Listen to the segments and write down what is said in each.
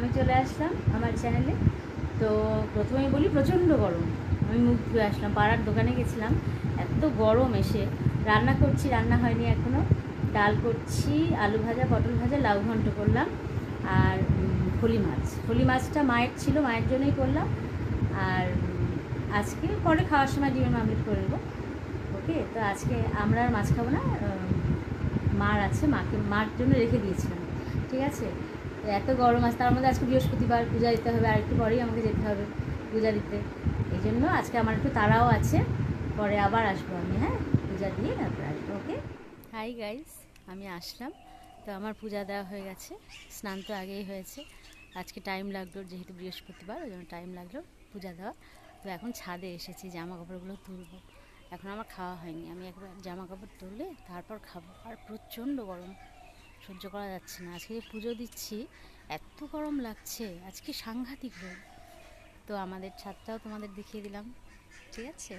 আমি চলে আসলাম আমার চ্যানেলে। তো প্রথমেই বলি প্রচণ্ড গরম, আমি মুখ ধুয়ে আসলাম, পাড়ার দোকানে গেছিলাম, এত গরম এসে রান্না করছি, রান্না হয়নি এখনও, ডাল করছি, আলু ভাজা, পটল ভাজা, লাউ ঘন্ট করলাম, আর ফলি মাছটা মায়ের ছিল, মায়ের জন্যই করলাম। আর আজকে পরে খাওয়ার সময় ডিমের মামলেট করে নেবো। ওকে, তো আজকে আমরা আর মাছ খাবো না, মার আছে, মার জন্য রেখে দিয়েছিলাম। ঠিক আছে, তো এত গরম আছে, তার মধ্যে আজকে বৃহস্পতিবার, পূজা দিতে হবে, আর একটু পরেই আমাকে যেতে হবে পূজা দিতে। এই জন্য আজকে আমার একটু তাড়াও আছে, পরে আবার আসবো আমি। হ্যাঁ, পূজা দিয়ে তারপরে আসবো। ওকে, হাই গাইস, আমি আসলাম। তো আমার পূজা দেওয়া হয়ে গেছে, স্নান তো আগেই হয়েছে, আজকে টাইম লাগলো যেহেতু বৃহস্পতিবার, ওই জন্য টাইম লাগলো পূজা দেওয়া। তো এখন ছাদে এসেছি, জামা কাপড়গুলো তুলবো। এখন আমার খাওয়া হয়নি, আমি একবার জামা কাপড় তুললে তারপর খাবো। আর প্রচণ্ড গরম, সহ্য করা যাচ্ছে না। আজকে পুজো দিচ্ছি, এত গরম লাগছে, আজকে সাংঘাতিক গরম। তো আমাদের ছাদটাও তোমাদের দেখিয়ে দিলাম। ঠিক আছে,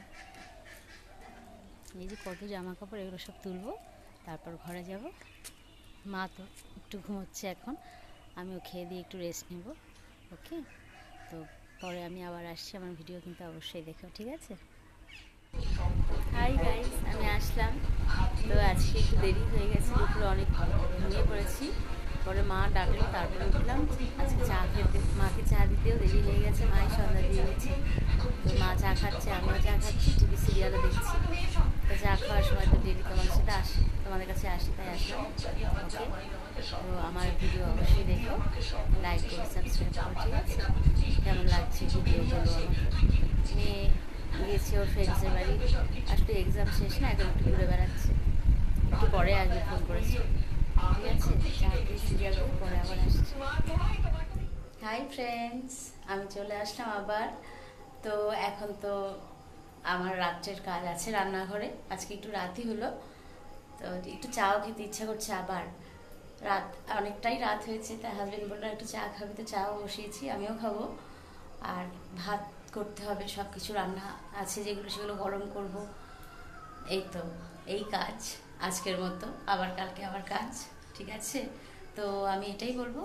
এই যে কত জামা কাপড়, এগুলো সব তুলবো, তারপর ঘরে যাব। মা তো একটু ঘুমোচ্ছে এখন, আমিও খেয়ে দিয়ে একটু রেস্ট নেব। ওকে, তো পরে আমি আবার আসছি, আমার ভিডিও কিন্তু অবশ্যই দেখো। ঠিক আছে, হাই গাইস, আমি আসলাম। তো আজকে একটু দেরি হয়ে গেছে, দুপুরে অনেক ঘুমিয়ে পড়েছি, পরে মা ডাকলো, তারপরে উঠলাম। আজকে চা খেতে, মাকে চা দিতেও দেরি হয়ে গেছে, মাই সন্ধ্যা দিয়ে গেছে। তো মা চা খাচ্ছে, আমিও চা খাচ্ছি, টিভি সিরিয়ালও দেখছি। তো চা খাওয়ার সময় তো ডেলি তোমাদের সাথে আসি, তোমাদের কাছে আসি, তাই আসলাম। ওকে, তো আমার ভিডিও অবশ্যই দেখো, লাইক করো, সাবস্ক্রাইব করো। ঠিক আছে, কেমন লাগছে ভিডিওগুলো আমাকে। মেয়ে গিয়েছে ওর ফ্রেন্ডসের বাড়ি, আসলে এক্সাম শেষ না, এখন একটু ঘুরে বেড়াচ্ছে, একটু পরে আসবে ফোন করেছে। ঠিক আছে, চাকরি সিরিয়াল পরে আবার আসছে। হাই ফ্রেন্ডস, আমি চলে আসলাম আবার। তো এখন তো আমার রাত্রের কাজ আছে রান্নাঘরে, আজকে একটু রাতই হলো, তো একটু চাও খেতে ইচ্ছা করছে আবার। রাত অনেকটাই রাত হয়েছে, তাই হাজব্যান্ড বললো একটু চা খাবে, তো চাও বসিয়েছি, আমিও খাবো। আর ভাত করতে হবে, সব কিছু রান্না আছে যেগুলো, সেগুলো গরম করব। এই তো, এই কাজ আজকের মতো, আবার কালকে আবার কাজ। ঠিক আছে, তো আমি এটাই বলবো,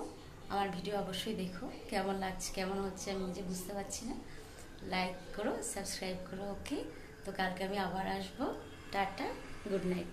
আমার ভিডিও অবশ্যই দেখো, কেমন লাগছে কেমন হচ্ছে আমি নিজে বুঝতে পারছি না। লাইক করো, সাবস্ক্রাইব করো। ওকে, তো কালকে আমি আবার আসবো। Tata, good night.